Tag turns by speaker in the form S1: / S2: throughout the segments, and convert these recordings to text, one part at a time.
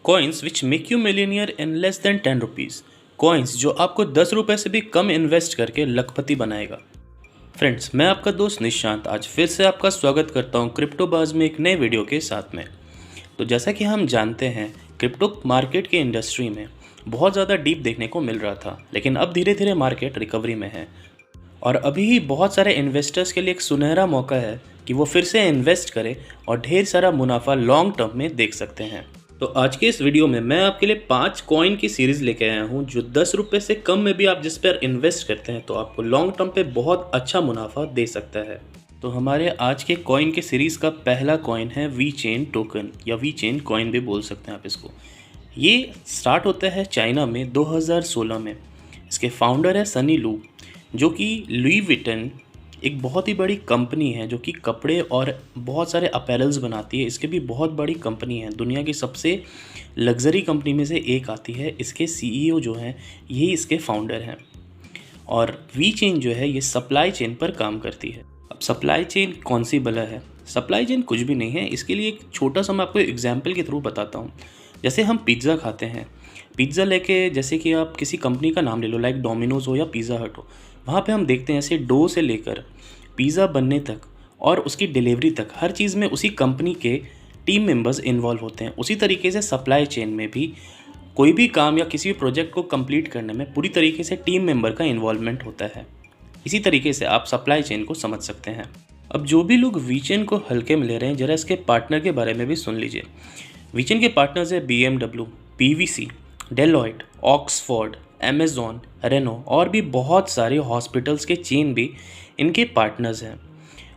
S1: Coins which make you millionaire in less than 10 rupees. Coins जो आपको 10 रुपये से भी कम इन्वेस्ट करके लखपति बनाएगा। फ्रेंड्स, मैं आपका दोस्त निशांत आज फिर से आपका स्वागत करता हूं क्रिप्टो बाज में एक नए वीडियो के साथ में। तो जैसा कि हम जानते हैं, क्रिप्टो मार्केट की इंडस्ट्री में बहुत ज़्यादा डीप देखने को मिल रहा था, लेकिन अब धीरे धीरे मार्केट रिकवरी में है और अभी ही बहुत सारे इन्वेस्टर्स के लिए एक सुनहरा मौका है कि वो फिर से इन्वेस्ट करें और ढेर सारा मुनाफा लॉन्ग टर्म में देख सकते हैं। तो आज के इस वीडियो में मैं आपके लिए 5 कॉइन की सीरीज़ लेके आया हूँ जो 10 रुपये से कम में भी आप जिस पर इन्वेस्ट करते हैं तो आपको लॉन्ग टर्म पे बहुत अच्छा मुनाफा दे सकता है। तो हमारे आज के कॉइन के सीरीज़ का पहला कॉइन है वी चेन टोकन या वी चेन कॉइन भी बोल सकते हैं आप इसको। ये स्टार्ट होता है चाइना में 2016 में। इसके फाउंडर है सनी लू, जो कि लुई विटन एक बहुत ही बड़ी कंपनी है जो कि कपड़े और बहुत सारे अपैरल्स बनाती है। इसके भी बहुत बड़ी कंपनी है, दुनिया की सबसे लग्जरी कंपनी में से एक आती है। इसके सीईओ जो हैं यही इसके फाउंडर हैं। और वी चेन जो है ये सप्लाई चेन पर काम करती है। अब सप्लाई चेन कौन सी भला है? सप्लाई चेन कुछ भी नहीं है। इसके लिए एक छोटा सा मैं आपको एग्जाम्पल के थ्रू बताता हूँ। जैसे हम पिज़्ज़ा खाते हैं, पिज़्ज़ा लेके जैसे कि आप किसी कंपनी का नाम ले लो, लाइक डोमिनोज़ हो या पिज़्ज़ा हट हो, वहाँ पे हम देखते हैं ऐसे डो से लेकर पिज़्ज़ा बनने तक और उसकी डिलीवरी तक हर चीज़ में उसी कंपनी के टीम मेंबर्स इन्वॉल्व होते हैं। उसी तरीके से सप्लाई चेन में भी कोई भी काम या किसी भी प्रोजेक्ट को कंप्लीट करने में पूरी तरीके से टीम मेंबर का इन्वॉल्वमेंट होता है। इसी तरीके से आप सप्लाई चेन को समझ सकते हैं। अब जो भी लोग वी चेन को हल्के में ले रहे हैं, ज़रा इसके पार्टनर के बारे में भी सुन लीजिए। वी चेन के पार्टनर्स है BMW, PVC, Deloitte, Oxford, Amazon, Renault और भी बहुत सारे हॉस्पिटल्स के चेन भी इनके पार्टनर्स हैं।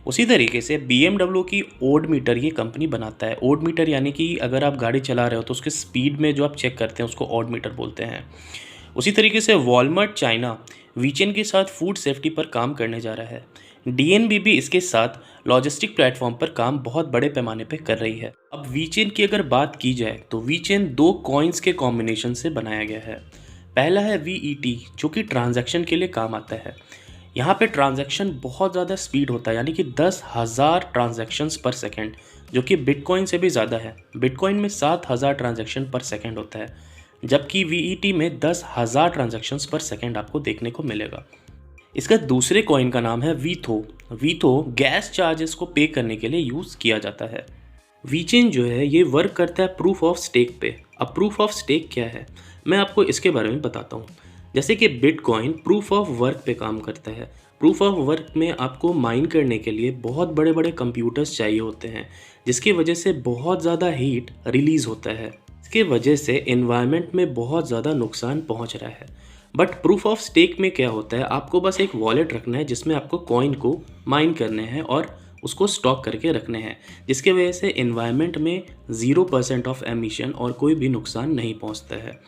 S1: उसी तरीके से BMW की ओड मीटर ये कंपनी बनाता है। ओड मीटर यानी कि अगर आप गाड़ी चला रहे हो तो उसके स्पीड में जो आप चेक करते हैं उसको ओड मीटर बोलते हैं। उसी तरीके से वॉलमार्ट चाइना वी चेन के साथ फूड सेफ्टी पर काम करने जा रहा है। DNB भी इसके साथ लॉजिस्टिक प्लेटफॉर्म पर काम बहुत बड़े पैमाने पर कर रही है। अब वी चेन की अगर बात की जाए तो वी चेन 2 कॉइन्स के कॉम्बिनेशन से बनाया गया है। पहला है VET जो कि ट्रांजैक्शन के लिए काम आता है। यहाँ पे ट्रांजैक्शन बहुत ज़्यादा स्पीड होता है, यानी कि 10,000 ट्रांजैक्शंस पर सेकंड, जो कि बिटकॉइन से भी ज़्यादा है। बिटकॉइन में 7,000 ट्रांजैक्शन पर सेकंड होता है, जबकि VET में 10,000 ट्रांजैक्शंस पर सेकंड आपको देखने को मिलेगा। इसका दूसरे कॉइन का नाम है वीथो। वीथो गैस चार्जेस को पे करने के लिए यूज़ किया जाता है। वी चेन जो है ये वर्क करता है प्रूफ ऑफ स्टेक पे। अब प्रूफ ऑफ स्टेक क्या है, मैं आपको इसके बारे में बताता हूँ। जैसे कि बिटकॉइन प्रूफ ऑफ वर्क पे काम करता है। प्रूफ ऑफ वर्क में आपको माइन करने के लिए बहुत बड़े बड़े कंप्यूटर्स चाहिए होते हैं, जिसकी वजह से बहुत ज़्यादा हीट रिलीज़ होता है। इसके वजह से एनवायरनमेंट में बहुत ज़्यादा नुकसान पहुँच रहा है। बट प्रूफ ऑफ स्टेक में क्या होता है, आपको बस एक वॉलेट रखना है जिसमें आपको कॉइन को माइन करने हैं और उसको स्टॉक करके रखने हैं, जिसके वजह से एनवायरनमेंट में 0% ऑफ एमिशन और कोई भी नुकसान नहीं पहुंचता है।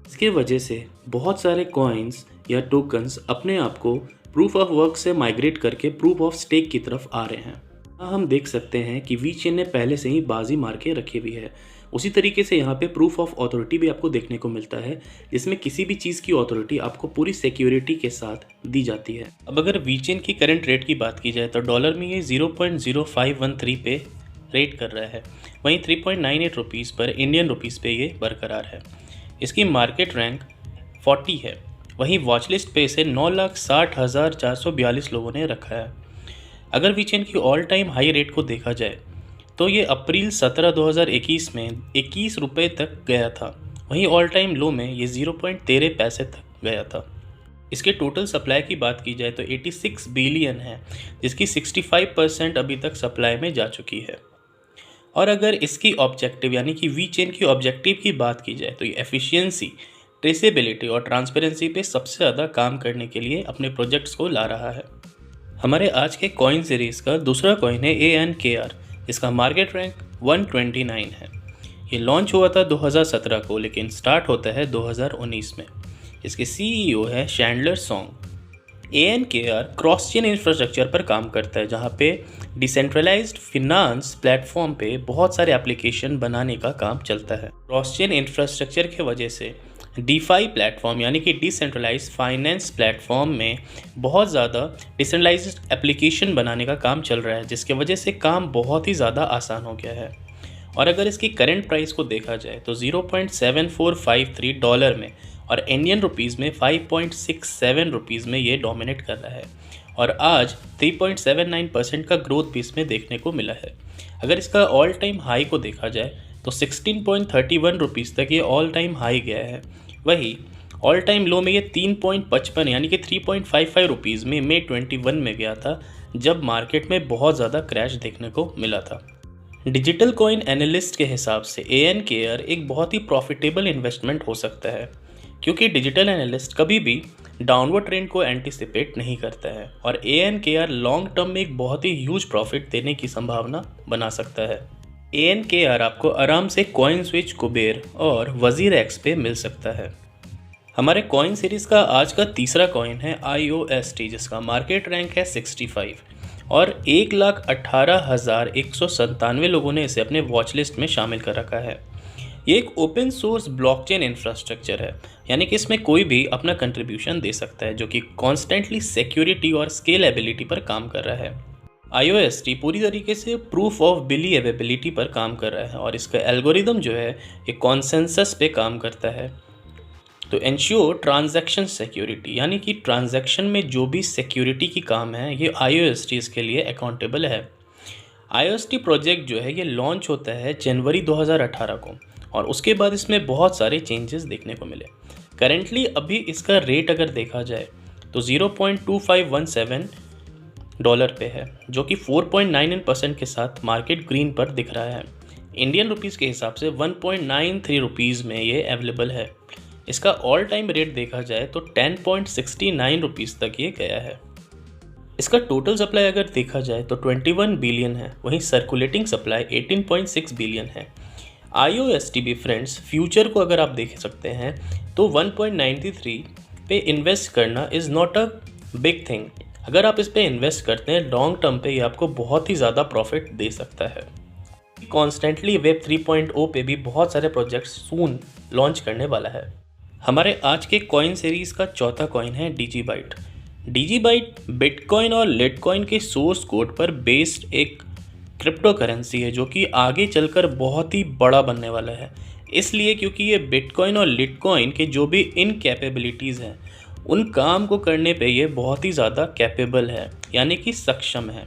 S1: इसके वजह से बहुत सारे कॉइन्स या टोकन्स अपने आप को प्रूफ ऑफ वर्क से माइग्रेट करके प्रूफ ऑफ स्टेक की तरफ आ रहे हैं। हम देख सकते हैं कि वी चेन ने पहले से ही बाजी मार के रखी हुई है। उसी तरीके से यहाँ पे प्रूफ ऑफ अथॉरिटी भी आपको देखने को मिलता है, जिसमें किसी भी चीज़ की अथॉरिटी आपको पूरी सिक्योरिटी के साथ दी जाती है। अब अगर वी चेन की करंट रेट की बात की जाए तो डॉलर में ये 0.0513 पे रेट कर रहा है। वहीं 3.98 रुपीज़ पर इंडियन रुपीज़ पे ये बरकरार है। इसकी मार्केट रैंक 40 है। वहीं वॉचलिस्ट पे इसे 9,60,442 लोगों ने रखा है। अगर वी चेन की ऑल टाइम हाई रेट को देखा जाए तो ये अप्रैल 17, 2021 में 21 रुपये तक गया था। वहीं ऑल टाइम लो में ये 0.13 पैसे तक गया था। इसके टोटल सप्लाई की बात की जाए तो 86 बिलियन है, जिसकी 65% अभी तक सप्लाई में जा चुकी है। और अगर इसकी ऑब्जेक्टिव यानी कि वी चेन की ऑब्जेक्टिव की बात की जाए तो ये एफिशिएंसी, ट्रेसेबिलिटी और ट्रांसपेरेंसी पे सबसे ज़्यादा काम करने के लिए अपने प्रोजेक्ट्स को ला रहा है। हमारे आज के कॉइन सीरीज़ का दूसरा कॉइन है ANKR। इसका मार्केट रैंक 129 है। ये लॉन्च हुआ था 2017 को, लेकिन स्टार्ट होता है 2019 में। इसके CEO है Chandler song. ANKR cross chain infrastructure पर काम करता है, जहाँ पे डिसेंट्रलाइज्ड फिनांस प्लेटफॉर्म पे बहुत सारे एप्लीकेशन बनाने का काम चलता है। क्रॉस चेन इंफ्रास्ट्रक्चर की वजह से DeFi प्लेटफॉर्म यानी कि डिसेंट्रलाइज्ड फाइनेंस प्लेटफॉर्म में बहुत ज़्यादा डिसेंट्रलाइज्ड एप्लीकेशन बनाने का काम चल रहा है, जिसके वजह से काम बहुत ही ज़्यादा आसान हो गया है। और अगर इसकी करंट प्राइस को देखा जाए तो $0.7453 में और इंडियन रुपीज़ में 5.67 रुपीज़ में ये डोमिनेट कर रहा है और आज 3.79% का ग्रोथ भी इसमें देखने को मिला है। अगर इसका ऑल टाइम हाई को देखा जाए तो 16.31 रुपीज़ तक ये ऑल टाइम हाई गया है। वही ऑल टाइम लो में ये 3.55 यानी कि 3.55 रुपीज़ में मई 21 में गया था, जब मार्केट में बहुत ज़्यादा क्रैश देखने को मिला था। डिजिटल कॉइन एनालिस्ट के हिसाब से ANKR एक बहुत ही प्रॉफिटेबल इन्वेस्टमेंट हो सकता है, क्योंकि डिजिटल एनालिस्ट कभी भी डाउनवर्ड ट्रेंड को एंटिसिपेट नहीं करता है और ANKR लॉन्ग टर्म में एक बहुत ही ह्यूज प्रॉफिट देने की संभावना बना सकता है। ANKR आपको आराम से कॉइन स्विच, कुबेर और वजीर एक्स पे मिल सकता है। हमारे कॉइन सीरीज़ का आज का तीसरा कॉइन है IOST, जिसका मार्केट रैंक है 65 और 1,18,197 लोगों ने इसे अपने वॉच लिस्ट में शामिल कर रखा है। ये एक ओपन सोर्स ब्लॉकचेन इंफ्रास्ट्रक्चर है, यानी कि इसमें कोई भी अपना कंट्रीब्यूशन दे सकता है, जो कि कॉन्स्टेंटली सिक्योरिटी और स्केलेबिलिटी पर काम कर रहा है। IOST पूरी तरीके से प्रूफ ऑफ बिलीवेबिलिटी पर काम कर रहा है और इसका एल्गोरिदम जो है ये कॉन्सेंसस पे काम करता है। तो एंश्योर ट्रांजैक्शन सिक्योरिटी, यानी कि ट्रांजैक्शन में जो भी सिक्योरिटी की काम है ये IOST इसके लिए अकाउंटेबल है। IOST प्रोजेक्ट जो है ये लॉन्च होता है जनवरी 2018 को और उसके बाद इसमें बहुत सारे चेंजेस देखने को मिले। करेंटली अभी इसका रेट अगर देखा जाए तो $0.2517 पे है, जो कि 4.99% के साथ मार्केट ग्रीन पर दिख रहा है। इंडियन रुपीज़ के हिसाब से 1.93 रुपीज़ में ये अवेलेबल है। इसका ऑल टाइम रेट देखा जाए तो 10.69 रुपीज़ तक ये गया है। इसका टोटल सप्लाई अगर देखा जाए तो 21 बिलियन है, वहीं सर्कुलेटिंग सप्लाई 18.6 बिलियन है। IOST भी फ्रेंड्स फ्यूचर को अगर आप देख सकते हैं तो 1.93 पे इन्वेस्ट करना is not a big thing. अगर आप इस पे इन्वेस्ट करते हैं लॉन्ग टर्म पे ये आपको बहुत ही ज़्यादा प्रॉफिट दे सकता है। कॉन्स्टेंटली वेब 3.0 पे भी बहुत सारे प्रोजेक्ट्स सून लॉन्च करने वाला है। हमारे आज के कॉइन सीरीज़ का चौथा कॉइन है डिजीबाइट। डिजीबाइट बिटकॉइन और लिटकॉइन के सोर्स कोड पर बेस्ड एक क्रिप्टो करेंसी है, जो कि आगे चलकर बहुत ही बड़ा बनने वाला है। इसलिए क्योंकि ये बिटकॉइन और लिटकॉइन के जो भी इन कैपेबिलिटीज़ हैं उन काम को करने पे ये बहुत ही ज़्यादा कैपेबल है, यानी कि सक्षम है।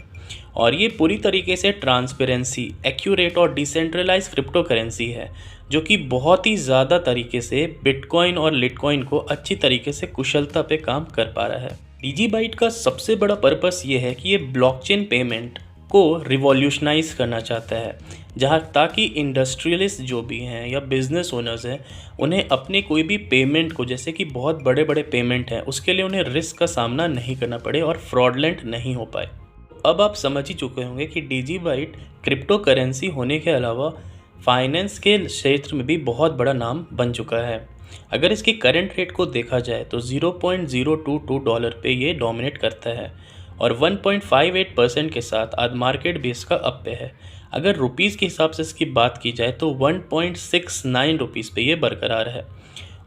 S1: और ये पूरी तरीके से ट्रांसपेरेंसी, एक्यूरेट और डिसेंट्रलाइज क्रिप्टो करेंसी है, जो कि बहुत ही ज़्यादा तरीके से बिटकॉइन और लिटकॉइन को अच्छी तरीके से कुशलता पे काम कर पा रहा है। डिजीबाइट का सबसे बड़ा पर्पस ये है कि ये ब्लॉकचेन पेमेंट को रिवॉल्यूशनाइज करना चाहता है, जहाँ ताकि इंडस्ट्रियलिस्ट जो भी हैं या बिजनेस ओनर्स हैं उन्हें अपने कोई भी पेमेंट को, जैसे कि बहुत बड़े बड़े पेमेंट हैं, उसके लिए उन्हें रिस्क का सामना नहीं करना पड़े और फ्रॉडलेंट नहीं हो पाए। अब आप समझ ही चुके होंगे कि डिजीबाइट क्रिप्टो करेंसी होने के अलावा फाइनेंस के क्षेत्र में भी बहुत बड़ा नाम बन चुका है। अगर इसकी करंट रेट को देखा जाए तो $0.022 पे ये डोमिनेट करता है और 1.58% के साथ आज मार्केट भी इसका अप पे है। अगर रुपीज़ के हिसाब से इसकी बात की जाए तो 1.69 रुपीज़ पे ये बरकरार है।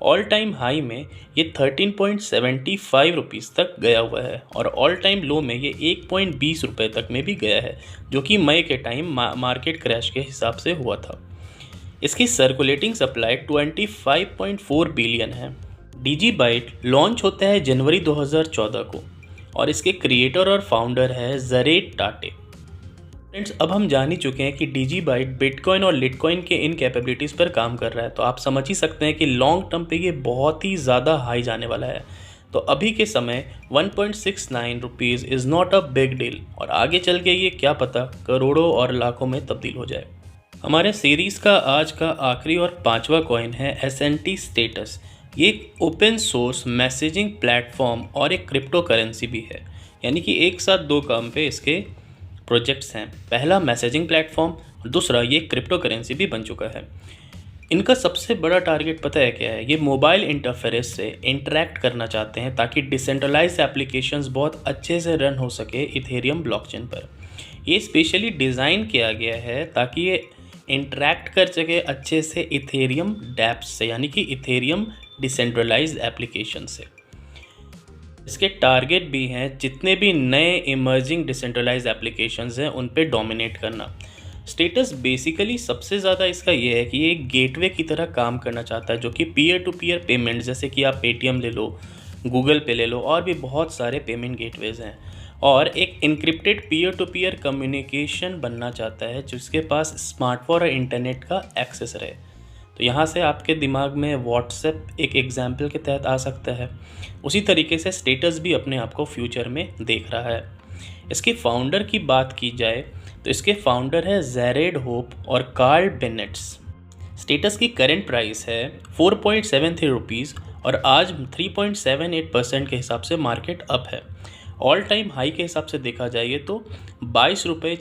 S1: ऑल टाइम हाई में ये 13.75 रुपीज़ तक गया हुआ है और ऑल टाइम लो में ये 1.20 रुपये तक में भी गया है, जो कि मई के टाइम मार्केट क्रैश के हिसाब से हुआ था। इसकी सर्कुलेटिंग सप्लाई 25.4 बिलियन है। डिजीबाइट लॉन्च होता है जनवरी 2014 को और इसके क्रिएटर और फाउंडर है जरेड टाटे। फ्रेंड्स, अब हम जान ही चुके हैं कि डिजीबाइट बिटकॉइन और लिटकॉइन के इन कैपेबिलिटीज़ पर काम कर रहा है, तो आप समझ ही सकते हैं कि लॉन्ग टर्म पे ये बहुत ही ज़्यादा हाई जाने वाला है। तो अभी के समय 1.69 rupees is not a big deal और आगे चल के ये क्या पता करोड़ों और लाखों में तब्दील हो जाए। हमारे सीरीज़ का आज का आखिरी और पांचवा कॉइन है SNT स्टेटस। ये एक ओपन सोर्स मैसेजिंग प्लेटफॉर्म और एक क्रिप्टो करेंसी भी है, यानी कि एक साथ दो काम पे इसके प्रोजेक्ट्स हैं। पहला मैसेजिंग प्लेटफॉर्म, दूसरा ये क्रिप्टो करेंसी भी बन चुका है। इनका सबसे बड़ा टारगेट पता है क्या है? ये मोबाइल इंटरफेरेंस से इंटरेक्ट करना चाहते हैं ताकि डिसेंट्रलाइज एप्लीकेशंस बहुत अच्छे से रन हो सके इथेरियम ब्लॉकचेन पर। ये स्पेशली डिज़ाइन किया गया है ताकि ये इंटरेक्ट कर सके अच्छे से इथेरियम डैप्स से, यानी कि इथेरियम डिसेंट्रलाइज एप्लीकेशन से। इसके टारगेट भी हैं जितने भी नए इमर्जिंग डिसेंट्रलाइज एप्लीकेशंस हैं उन पे डोमिनेट करना। स्टेटस बेसिकली सबसे ज़्यादा इसका ये है कि ये एक गेटवे की तरह काम करना चाहता है, जो कि पीयर टू पीयर पेमेंट, जैसे कि आप पेटीएम ले लो, गूगल पे ले लो, और भी बहुत सारे पेमेंट गेटवेज़ हैं। और एक encrypted peer to peer communication बनना चाहता है जिसके पास स्मार्टफोन और इंटरनेट का एक्सेस रहे। तो यहाँ से आपके दिमाग में व्हाट्सएप एक एग्जाम्पल के तहत आ सकता है। उसी तरीके से स्टेटस भी अपने आप को फ्यूचर में देख रहा है। इसके फाउंडर की बात की जाए तो इसके फाउंडर है जैरेड होप और कार्ल बेनेट्स। स्टेटस की करंट प्राइस है 4.73 रुपीज़ और आज 3.78% के हिसाब से मार्केट अप है। ऑल टाइम हाई के हिसाब से देखा जाए तो 22.66 रुपये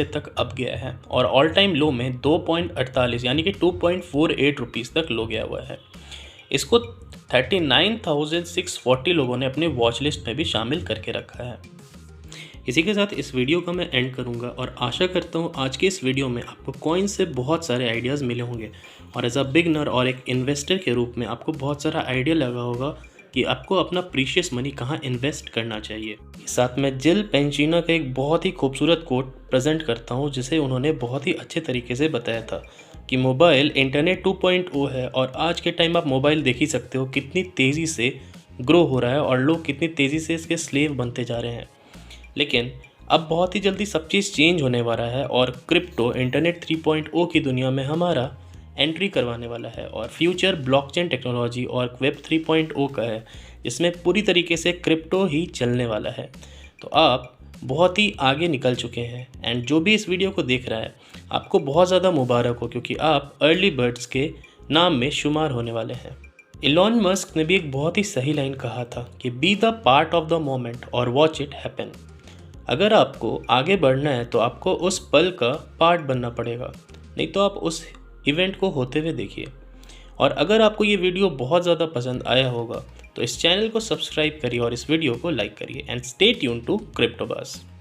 S1: तक अप गया है और ऑल टाइम लो में 2.48 यानी कि 2.48 रुपीज़ तक लो गया हुआ है। इसको 39,640 लोगों ने अपने वॉच लिस्ट में भी शामिल करके रखा है। इसी के साथ इस वीडियो का मैं एंड करूंगा और आशा करता हूं आज के इस वीडियो में आपको कॉइन से बहुत सारे आइडियाज़ मिले होंगे और एज अ बिगनर और एक इन्वेस्टर के रूप में आपको बहुत सारा आइडिया लगा होगा कि आपको अपना प्रीशियस मनी कहाँ इन्वेस्ट करना चाहिए। साथ में जिल पेंचिना का एक बहुत ही खूबसूरत कोट प्रेजेंट करता हूँ जिसे उन्होंने बहुत ही अच्छे तरीके से बताया था कि मोबाइल इंटरनेट 2.0 है और आज के टाइम आप मोबाइल देख ही सकते हो कितनी तेज़ी से ग्रो हो रहा है और लोग कितनी तेज़ी से इसके स्लेव बनते जा रहे हैं। लेकिन अब बहुत ही जल्दी सब चीज़ चेंज होने वाला है और क्रिप्टो इंटरनेट 3.0 की दुनिया में हमारा एंट्री करवाने वाला है और फ्यूचर ब्लॉकचेन टेक्नोलॉजी और वेब 3.0 का है जिसमें पूरी तरीके से क्रिप्टो ही चलने वाला है। तो आप बहुत ही आगे निकल चुके हैं एंड जो भी इस वीडियो को देख रहा है आपको बहुत ज़्यादा मुबारक हो क्योंकि आप अर्ली बर्ड्स के नाम में शुमार होने वाले हैं। इलॉन मस्क ने भी एक बहुत ही सही लाइन कहा था कि be the part of the moment और वॉच इट हैपन। अगर आपको आगे बढ़ना है तो आपको उस पल का पार्ट बनना पड़ेगा, नहीं तो आप उस इवेंट को होते हुए देखिए। और अगर आपको ये वीडियो बहुत ज़्यादा पसंद आया होगा तो इस चैनल को सब्सक्राइब करिए और इस वीडियो को लाइक करिए एंड स्टे ट्यून टू क्रिप्टोबस।